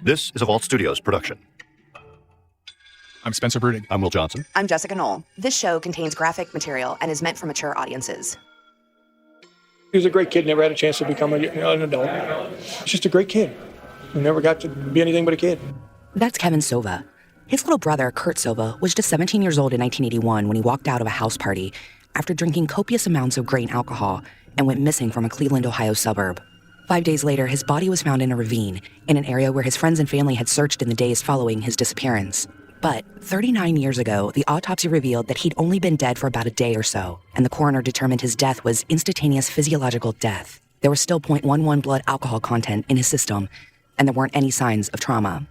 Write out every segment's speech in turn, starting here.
This is a Vault Studios production. I'm Spencer Brudig. I'm Will Johnson. I'm Jessica Knoll. This show contains graphic material and is meant for mature audiences. He was a great kid, never had a chance to become an adult. Just a great kid who never got to be anything but a kid. That's Kevin Sova. His little brother, Kurt Sova, was just 17 years old in 1981 when he walked out of a house party after drinking copious amounts of grain alcohol and went missing from a Cleveland, Ohio suburb. 5 days later, his body was found in a ravine in an area where his friends and family had searched in the days following his disappearance. But 39 years ago, the autopsy revealed that he'd only been dead for about a day or so, and the coroner determined his death was instantaneous physiological death. There was still 0.11 blood alcohol content in his system, and there weren't any signs of trauma.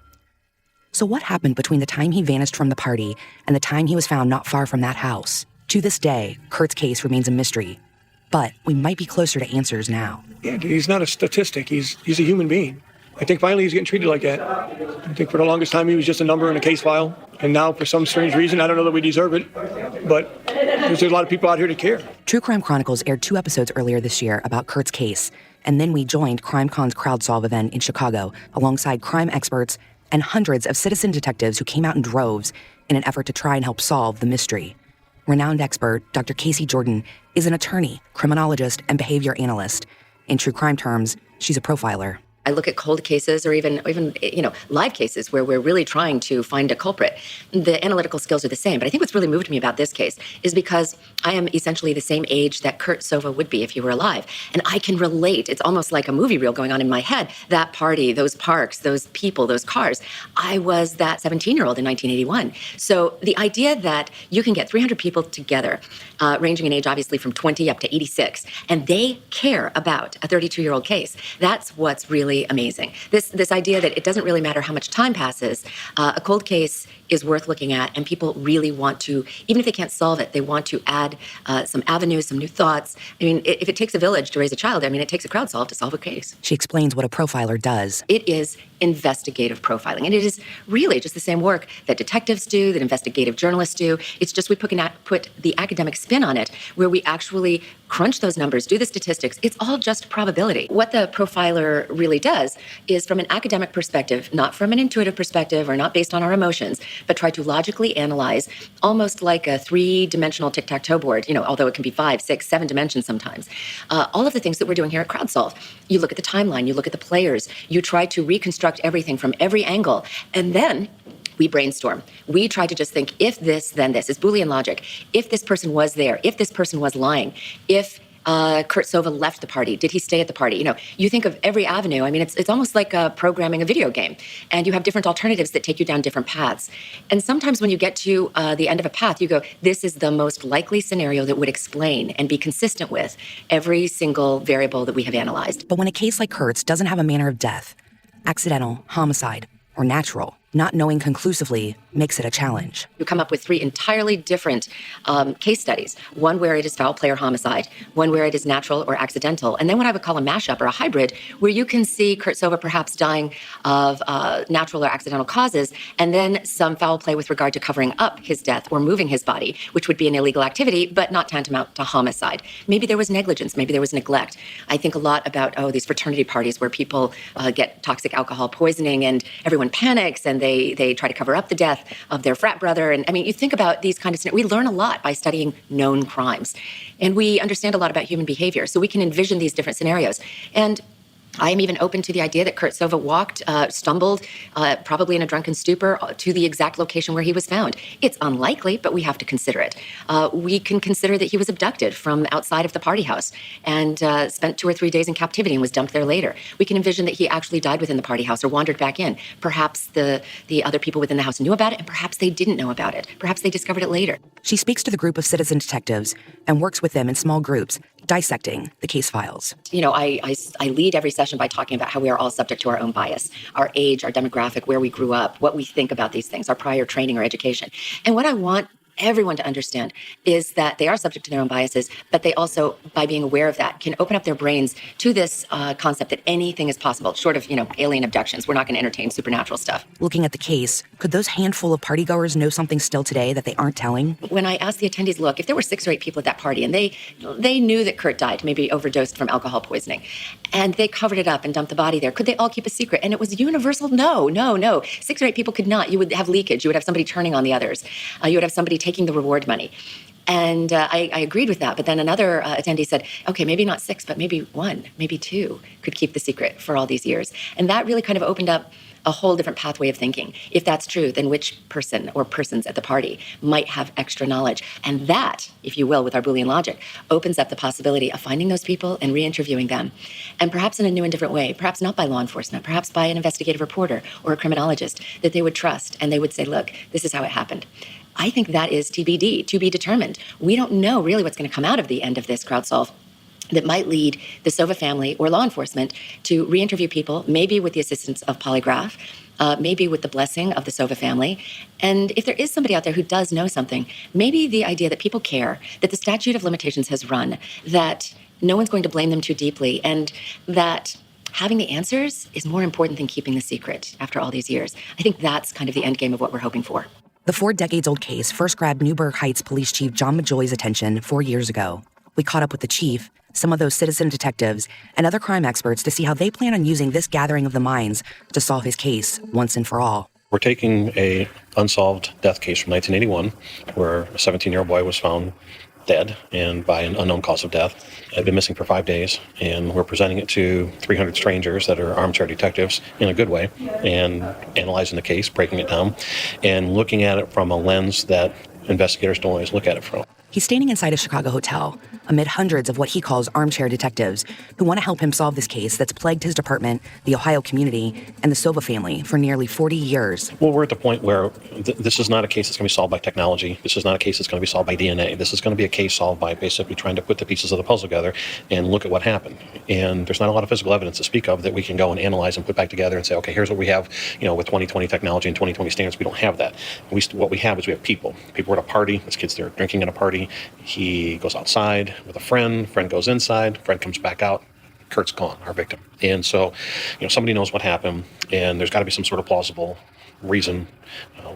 So what happened between the time he vanished from the party and the time he was found not far from that house? To this day, Kurt's case remains a mystery, but we might be closer to answers now. Yeah, he's not a statistic. He's a human being. I think finally he's getting treated like that. I think for the longest time he was just a number in a case file. And now for some strange reason, I don't know that we deserve it, but there's a lot of people out here that care. True Crime Chronicles aired 2 episodes earlier this year about Kurt's case, and then we joined CrimeCon's Crowdsolve event in Chicago alongside crime experts and hundreds of citizen detectives who came out in droves in an effort to try and help solve the mystery. Renowned expert Dr. Casey Jordan is an attorney, criminologist, and behavior analyst. In true crime terms, she's a profiler. I look at cold cases or even live cases where we're really trying to find a culprit. The analytical skills are the same, but I think what's really moved me about this case is because I am essentially the same age that Kurt Sova would be if he were alive. And I can relate. It's almost like a movie reel going on in my head. That party, those parks, those people, those cars. I was that 17-year-old in 1981. So the idea that you can get 300 people together, ranging in age obviously from 20 up to 86, and they care about a 32-year-old case, that's what's really amazing. This idea that it doesn't really matter how much time passes, a cold case is worth looking at, and people really want to, even if they can't solve it, they want to add some avenues, some new thoughts. I mean, if it takes a village to raise a child, I mean, it takes a crowd solve to solve a case. She explains what a profiler does. It is investigative profiling, and it is really just the same work that detectives do, that investigative journalists do. It's just we put the academic spin on it, where we actually crunch those numbers, do the statistics. It's all just probability. What the profiler really does is, from an academic perspective, not from an intuitive perspective or not based on our emotions, but try to logically analyze, almost like a 3-dimensional tic-tac-toe board, although it can be 5, 6, 7 dimensions sometimes. All of the things that we're doing here at Crowdsolve. You look at the timeline, you look at the players, you try to reconstruct everything from every angle, and then we brainstorm. We try to just think, if this, then this. It's Boolean logic. If this person was there, if this person was lying, if Kurt Sova left the party, did he stay at the party? You think of every avenue. I mean, it's almost like programming a video game, and you have different alternatives that take you down different paths. And sometimes when you get to the end of a path, you go, this is the most likely scenario that would explain and be consistent with every single variable that we have analyzed. But when a case like Kurt's doesn't have a manner of death, accidental, homicide, or natural, not knowing conclusively makes it a challenge. You come up with 3 entirely different case studies. One where it is foul play or homicide, one where it is natural or accidental, and then what I would call a mashup or a hybrid, where you can see Kurt Sova perhaps dying of natural or accidental causes, and then some foul play with regard to covering up his death or moving his body, which would be an illegal activity, but not tantamount to homicide. Maybe there was negligence, maybe there was neglect. I think a lot about, these fraternity parties where people get toxic alcohol poisoning and everyone panics and they try to cover up the death of their frat brother. And I mean, you think about these kind of scenarios. We learn a lot by studying known crimes. And we understand a lot about human behavior. So we can envision these different scenarios. And I am even open to the idea that Kurt Sova stumbled, probably in a drunken stupor, to the exact location where he was found. It's unlikely, but we have to consider it. We can consider that he was abducted from outside of the party house and spent 2 or 3 days in captivity and was dumped there later. We can envision that he actually died within the party house or wandered back in. Perhaps the other people within the house knew about it, and perhaps they didn't know about it. Perhaps they discovered it later. She speaks to the group of citizen detectives and works with them in small groups, dissecting the case files. I lead every session by talking about how we are all subject to our own bias, our age, our demographic, where we grew up, what we think about these things, our prior training or education. And what I want everyone to understand is that they are subject to their own biases, but they also, by being aware of that, can open up their brains to this concept that anything is possible, short of, alien abductions. We're not going to entertain supernatural stuff. Looking at the case, could those handful of partygoers know something still today that they aren't telling? When I asked the attendees, look, if there were 6 or 8 people at that party and they knew that Kurt died, maybe overdosed from alcohol poisoning, and they covered it up and dumped the body there, could they all keep a secret? And it was universal, no. 6 or 8 people could not. You would have leakage. You would have somebody turning on the others. You would have somebody taking the reward money. And I agreed with that. But then another attendee said, okay, maybe not 6, but maybe 1, maybe 2 could keep the secret for all these years. And that really kind of opened up a whole different pathway of thinking. If that's true, then which person or persons at the party might have extra knowledge? And that, if you will, with our Boolean logic, opens up the possibility of finding those people and re-interviewing them. And perhaps in a new and different way, perhaps not by law enforcement, perhaps by an investigative reporter or a criminologist that they would trust. And they would say, look, this is how it happened. I think that is TBD, to be determined. We don't know really what's going to come out of the end of this Crowdsolve that might lead the Sova family or law enforcement to re-interview people, maybe with the assistance of polygraph, maybe with the blessing of the Sova family. And if there is somebody out there who does know something, maybe the idea that people care, that the statute of limitations has run, that no one's going to blame them too deeply, and that having the answers is more important than keeping the secret after all these years. I think that's kind of the end game of what we're hoping for. The 4-decades-old case first grabbed Newburgh Heights Police Chief John Majoy's attention 4 years ago. We caught up with the chief, some of those citizen detectives, and other crime experts to see how they plan on using this gathering of the minds to solve his case once and for all. We're taking a unsolved death case from 1981 where a 17-year-old boy was found dead and by an unknown cause of death. Had been missing for 5 days, and we're presenting it to 300 strangers that are armchair detectives in a good way, and analyzing the case, breaking it down, and looking at it from a lens that investigators don't always look at it from. He's standing inside a Chicago hotel amid hundreds of what he calls armchair detectives who want to help him solve this case that's plagued his department, the Ohio community, and the Sova family for nearly 40 years. Well, we're at the point where this is not a case that's going to be solved by technology. This is not a case that's going to be solved by DNA. This is going to be a case solved by basically trying to put the pieces of the puzzle together and look at what happened. And there's not a lot of physical evidence to speak of that we can go and analyze and put back together and say, okay, here's what we have, with 2020 technology and 2020 standards. We don't have that. What we have is we have people. People are at a party. This kid's there drinking at a party. He goes outside with a friend goes inside, friend comes back out, Kurt's gone, our victim. And so, somebody knows what happened, and there's got to be some sort of plausible reason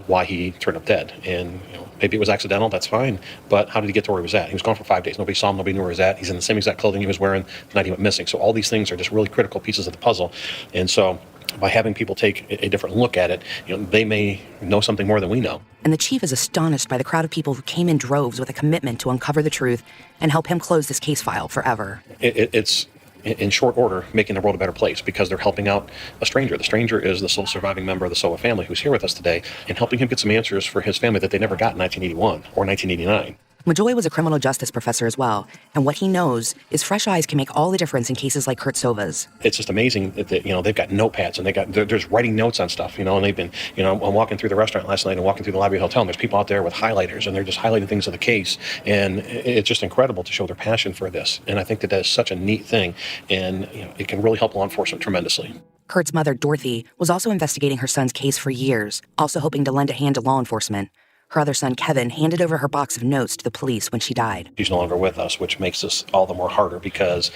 why he turned up dead. And maybe it was accidental, that's fine, but how did he get to where he was at? He was gone for 5 days. Nobody saw him, nobody knew where he was at. He's in the same exact clothing he was wearing the night he went missing. So all these things are just really critical pieces of the puzzle. And so by having people take a different look at it, they may know something more than we know. And the chief is astonished by the crowd of people who came in droves with a commitment to uncover the truth and help him close this case file forever. It's in short order making the world a better place because they're helping out a stranger. The stranger is the sole surviving member of the Sova family who's here with us today, and helping him get some answers for his family that they never got in 1981 or 1989. Majoy was a criminal justice professor as well, and what he knows is fresh eyes can make all the difference in cases like Kurt Sova's. It's just amazing that they've got notepads and they're just writing notes on stuff, and they've been, I'm walking through the restaurant last night and walking through the lobby of the hotel, and there's people out there with highlighters, and they're just highlighting things of the case, and it's just incredible to show their passion for this, and I think that is such a neat thing, and it can really help law enforcement tremendously. Kurt's mother, Dorothy, was also investigating her son's case for years, also hoping to lend a hand to law enforcement. Her other son, Kevin, handed over her box of notes to the police when she died. She's no longer with us, which makes this all the more harder because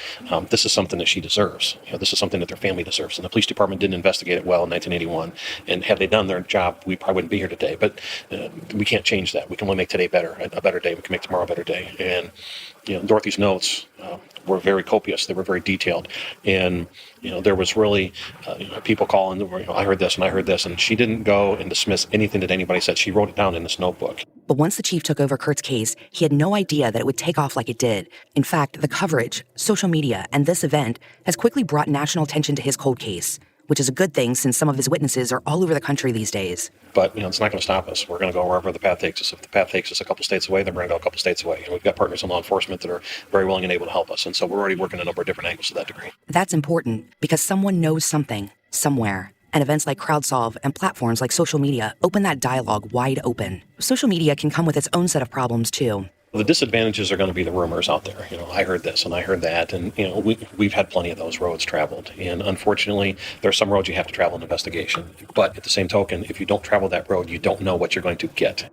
this is something that she deserves. This is something that their family deserves. And the police department didn't investigate it well in 1981. And had they done their job, we probably wouldn't be here today. But we can't change that. We can only make today better, a better day. We can make tomorrow a better day. And Dorothy's notes were very copious. They were very detailed. And there was really people calling, I heard this and I heard this, and she didn't go and dismiss anything that anybody said. She wrote it down in this notebook. But once the chief took over Kurt's case, he had no idea that it would take off like it did. In fact, the coverage, social media, and this event has quickly brought national attention to his cold case, which is a good thing since some of his witnesses are all over the country these days. But, it's not going to stop us. We're going to go wherever the path takes us. If the path takes us a couple states away, then we're going to go a couple states away. And we've got partners in law enforcement that are very willing and able to help us. And so we're already working a number of different angles to that degree. That's important because someone knows something, somewhere. And events like Crowdsolve and platforms like social media open that dialogue wide open. Social media can come with its own set of problems, too. The disadvantages are going to be the rumors out there. I heard this and I heard that. And, we've had plenty of those roads traveled. And unfortunately, there are some roads you have to travel in investigation. But at the same token, if you don't travel that road, you don't know what you're going to get.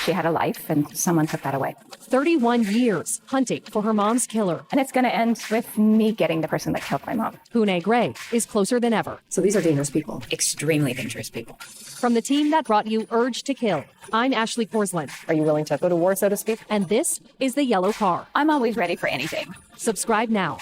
She had a life, and someone took that away. 31 years hunting for her mom's killer. And it's going to end with me getting the person that killed my mom. Pune Gray is closer than ever. So these are dangerous people. Extremely dangerous people. From the team that brought you Urge to Kill, I'm Ashley Porslin. Are you willing to go to war, so to speak? And this is The Yellow Car. I'm always ready for anything. Subscribe now.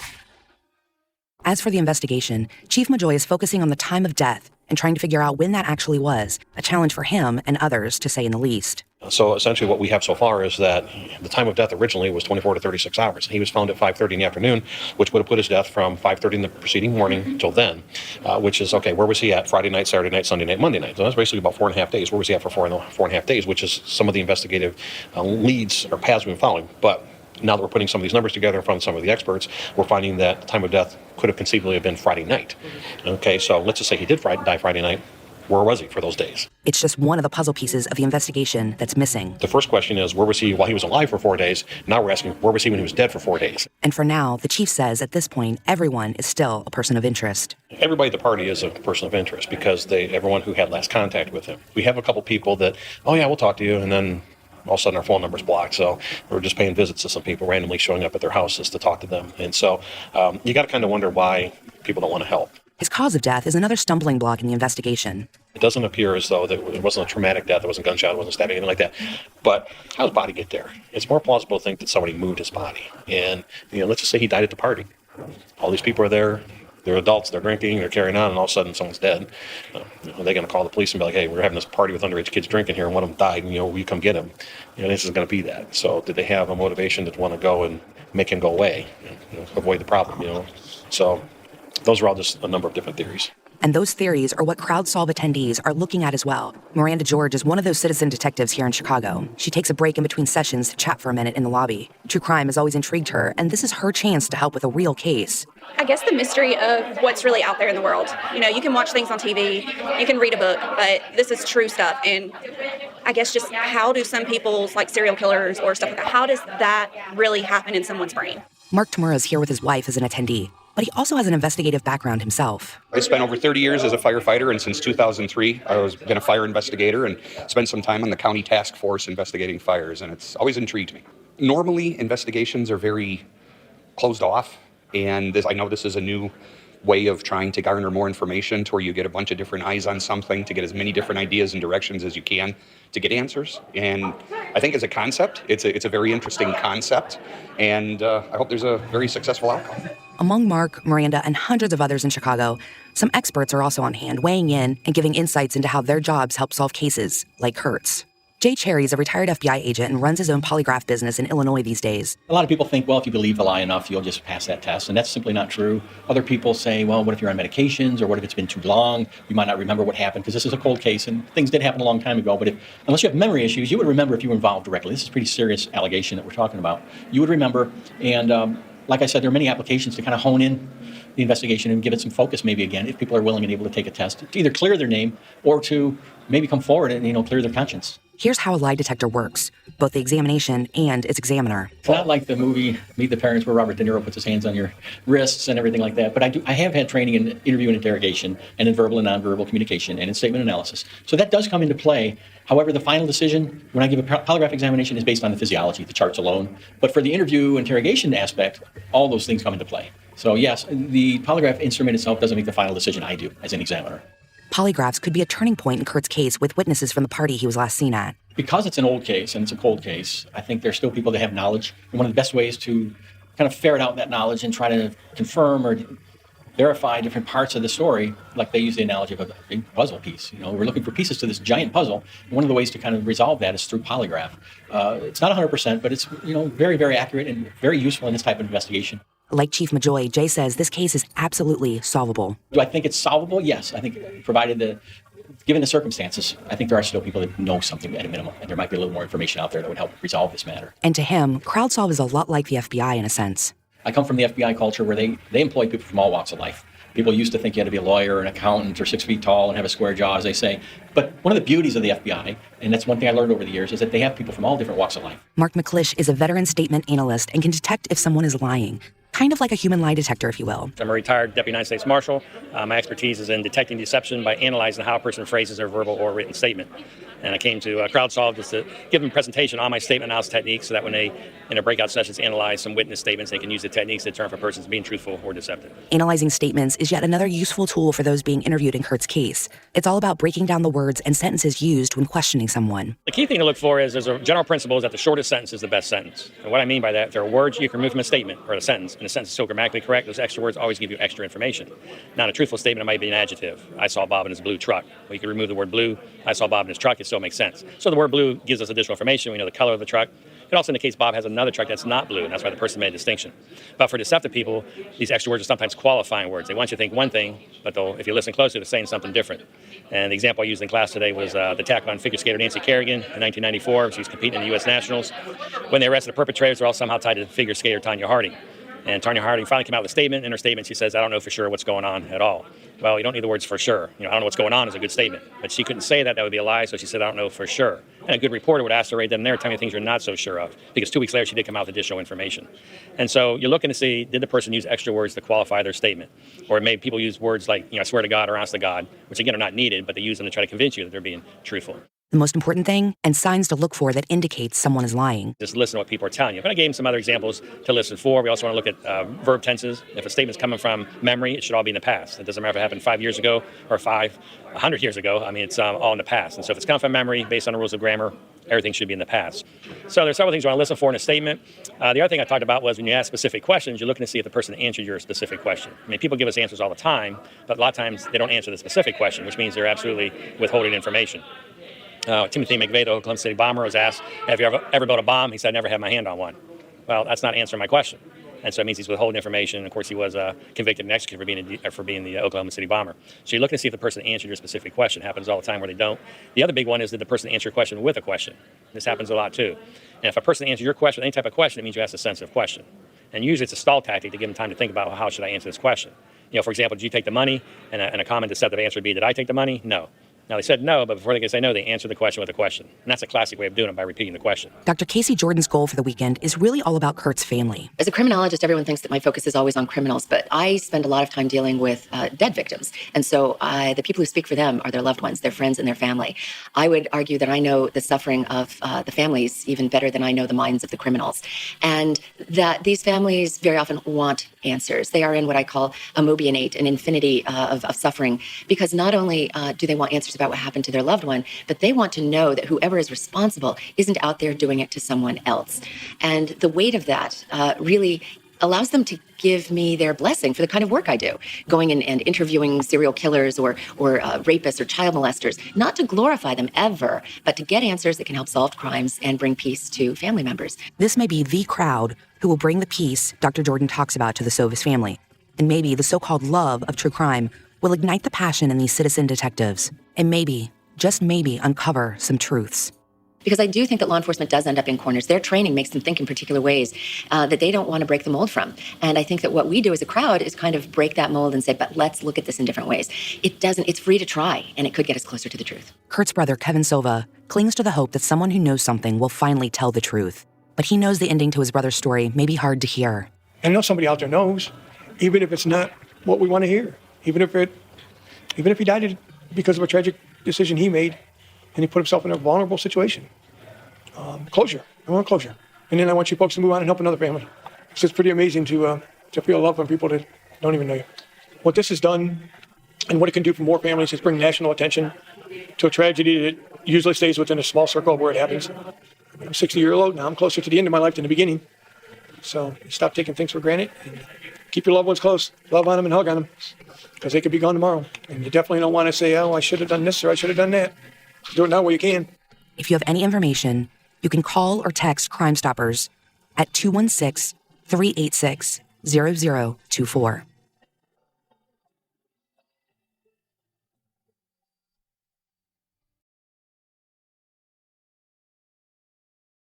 As for the investigation, Chief Majoy is focusing on the time of death and trying to figure out when that actually was, a challenge for him and others, to say in the least. So essentially what we have so far is that the time of death originally was 24 to 36 hours. He was found at 5:30 in the afternoon, which would have put his death from 5:30 in the preceding morning till then, which is, okay, where was he at Friday night, Saturday night, Sunday night, Monday night? So that's basically about 4.5 days. Where was he at for four and a half days, which is some of the investigative leads or paths we've been following. But now that we're putting some of these numbers together in front of some of the experts, we're finding that the time of death could have conceivably have been Friday night. Okay, so let's just say he did die Friday night. Where was he for those days? It's just one of the puzzle pieces of the investigation that's missing. The first question is, where was he while he was alive for 4 days? Now we're asking, where was he when he was dead for 4 days? And for now, the chief says at this point, everyone is still a person of interest. Everybody at the party is a person of interest because everyone who had last contact with him. We have a couple people that, oh yeah, we'll talk to you, and then all of a sudden our phone number's blocked. So we're just paying visits to some people randomly showing up at their houses to talk to them. And so you got to kind of wonder why people don't want to help. His cause of death is another stumbling block in the investigation. It doesn't appear as though that it wasn't a traumatic death, it wasn't gunshot, it wasn't stabbing, anything like that. But how did his body get there? It's more plausible to think that somebody moved his body. And let's just say he died at the party. All these people are there. They're adults, they're drinking, they're carrying on, and all of a sudden someone's dead. Are they going to call the police and be like, hey, we're having this party with underage kids drinking here, and one of them died, and will you come get him? This is going to be that. So did they have a motivation to want to go and make him go away, avoid the problem, So those are all just a number of different theories. And those theories are what Crowdsolve attendees are looking at as well. Miranda George is one of those citizen detectives here in Chicago. She takes a break in between sessions to chat for a minute in the lobby. True crime has always intrigued her, and this is her chance to help with a real case. I guess the mystery of what's really out there in the world. You can watch things on TV, you can read a book, but this is true stuff. And I guess just how do some people's, like serial killers or stuff like that, how does that really happen in someone's brain? Mark Tamura is here with his wife as an attendee, but he also has an investigative background himself. I spent over 30 years as a firefighter, and since 2003, I've been a fire investigator and spent some time on the county task force investigating fires, and it's always intrigued me. Normally, investigations are very closed off, and I know this is a new way of trying to garner more information to where you get a bunch of different eyes on something to get as many different ideas and directions as you can to get answers. And I think as a concept, it's a very interesting concept, and I hope there's a very successful outcome. Among Mark, Miranda, and hundreds of others in Chicago, some experts are also on hand, weighing in and giving insights into how their jobs help solve cases like Kurt's. Jay Cherry is a retired FBI agent and runs his own polygraph business in Illinois these days. A lot of people think, well, if you believe the lie enough, you'll just pass that test, and that's simply not true. Other people say, well, what if you're on medications, or what if it's been too long? You might not remember what happened, because this is a cold case, and things did happen a long time ago, but unless you have memory issues, you would remember if you were involved directly. This is a pretty serious allegation that we're talking about. You would remember, and like I said, there are many applications to kind of hone in the investigation and give it some focus maybe again, if people are willing and able to take a test, to either clear their name or to maybe come forward and clear their conscience. Here's how a lie detector works, both the examination and its examiner. It's not like the movie Meet the Parents where Robert De Niro puts his hands on your wrists and everything like that, but I have had training in interview and interrogation and in verbal and nonverbal communication and in statement analysis. So that does come into play. However, the final decision when I give a polygraph examination is based on the physiology, the charts alone. But for the interview interrogation aspect, all those things come into play. So yes, the polygraph instrument itself doesn't make the final decision. I do as an examiner. Polygraphs could be a turning point in Kurt's case with witnesses from the party he was last seen at. Because it's an old case and it's a cold case, I think there's still people that have knowledge. And one of the best ways to kind of ferret out that knowledge and try to confirm or verify different parts of the story, like they use the analogy of a big puzzle piece. We're looking for pieces to this giant puzzle. And one of the ways to kind of resolve that is through polygraph. It's not 100%, but it's very, very accurate and very useful in this type of investigation. Like Chief Majoy, Jay says this case is absolutely solvable. Do I think it's solvable? Yes. I think provided given the circumstances, I think there are still people that know something at a minimum, and there might be a little more information out there that would help resolve this matter. And to him, Crowdsolve is a lot like the FBI in a sense. I come from the FBI culture where they employ people from all walks of life. People used to think you had to be a lawyer, an accountant, or 6 feet tall and have a square jaw, as they say. But one of the beauties of the FBI, and that's one thing I learned over the years, is that they have people from all different walks of life. Mark McClish is a veteran statement analyst and can detect if someone is lying. kind of like a human lie detector, if you will. I'm a retired Deputy United States Marshal. My expertise is in detecting deception by analyzing how a person phrases their verbal or written statement. And I came to Crowdsolve just to give them a presentation on my statement analysis techniques so that when they, in their breakout sessions, analyze some witness statements, they can use the techniques to determine if a person's being truthful or deceptive. Analyzing statements is yet another useful tool for those being interviewed in Kurt's case. It's all about breaking down the words and sentences used when questioning someone. The key thing to look for is there's a general principle is that the shortest sentence is the best sentence. And what I mean by that, if there are words you can remove from a statement or a sentence, and the sentence is so grammatically correct, those extra words always give you extra information. Now, in a truthful statement, it might be an adjective. I saw Bob in his blue truck. Well, you can remove the word blue. I saw Bob in his truck. It still makes sense. So the word blue gives us additional information. We know the color of the truck. It also indicates Bob has another truck that's not blue, and that's why the person made a distinction. But for deceptive people, these extra words are sometimes qualifying words. They want you to think one thing, but if you listen closely, they're saying something different. And the example I used in class today was the attack on figure skater Nancy Kerrigan in 1994. She was competing in the U.S. Nationals. When they arrested the perpetrators, they're all somehow tied to figure skater Tanya Harding. And Tanya Harding finally came out with a statement. In her statement, she says, I don't know for sure what's going on at all. Well, you don't need the words for sure. I don't know what's going on is a good statement. But she couldn't say that. That would be a lie. So she said, I don't know for sure. And a good reporter would ask her right then and there, tell me things you're not so sure of. Because 2 weeks later, she did come out with additional information. And so you're looking to see, did the person use extra words to qualify their statement? Or maybe people use words like, I swear to God or honest to God, which again are not needed, but they use them to try to convince you that they're being truthful. The most important thing, and signs to look for that indicates someone is lying. Just listen to what people are telling you. But I gave them some other examples to listen for. We also want to look at verb tenses. If a statement's coming from memory, it should all be in the past. It doesn't matter if it happened 5 years ago or 100 years ago. I mean, it's all in the past. And so if it's coming from memory, based on the rules of grammar, everything should be in the past. So there's several things you want to listen for in a statement. The other thing I talked about was when you ask specific questions, you're looking to see if the person answered your specific question. I mean, people give us answers all the time, but a lot of times they don't answer the specific question, which means they're absolutely withholding information. Timothy McVeigh, the Oklahoma City bomber, was asked, have you ever built a bomb? He said, I never had my hand on one. Well, that's not answering my question. And so it means he's withholding information. Of course, he was convicted and executed for being the Oklahoma City bomber. So you're looking to see if the person answered your specific question. It happens all the time where they don't. The other big one is, did the person answer your question with a question? This happens a lot too. And if a person answers your question with any type of question, it means you asked a sensitive question. And usually it's a stall tactic to give them time to think about, well, how should I answer this question? For example, did you take the money? And a common deceptive answer would be, did I take the money? No. Now, they said no, but before they could say no, they answered the question with a question. And that's a classic way of doing it, by repeating the question. Dr. Casey Jordan's goal for the weekend is really all about Kurt's family. As a criminologist, everyone thinks that my focus is always on criminals, but I spend a lot of time dealing with dead victims. And so the people who speak for them are their loved ones, their friends, and their family. I would argue that I know the suffering of the families even better than I know the minds of the criminals. And that these families very often want answers. They are in what I call a Mobianate, an infinity of suffering, because not only do they want answers about what happened to their loved one, but they want to know that whoever is responsible isn't out there doing it to someone else. And the weight of that really allows them to give me their blessing for the kind of work I do, going in and interviewing serial killers or rapists or child molesters, not to glorify them ever, but to get answers that can help solve crimes and bring peace to family members. This may be the crowd who will bring the peace Dr. Jordan talks about to the Sovis family. And maybe the so-called love of true crime will ignite the passion in these citizen detectives. And maybe, just maybe, uncover some truths. Because I do think that law enforcement does end up in corners. Their training makes them think in particular ways that they don't want to break the mold from. And I think that what we do as a crowd is kind of break that mold and say, but let's look at this in different ways. It's free to try, and it could get us closer to the truth. Kurt's brother, Kevin Silva, clings to the hope that someone who knows something will finally tell the truth. But he knows the ending to his brother's story may be hard to hear. I know somebody out there knows, even if it's not what we want to hear, even if he died because of a tragic decision he made, and he put himself in a vulnerable situation. Closure. I want closure. And then I want you folks to move on and help another family. It's pretty amazing to feel love from people that don't even know you. What this has done and what it can do for more families is bring national attention to a tragedy that usually stays within a small circle of where it happens. I'm 60-year-old now. I'm closer to the end of my life than the beginning. So stop taking things for granted and keep your loved ones close. Love on them and hug on them, because they could be gone tomorrow. And you definitely don't want to say, oh, I should have done this or I should have done that. Do it now while you can. If you have any information, you can call or text Crime Stoppers at 216-386-0024.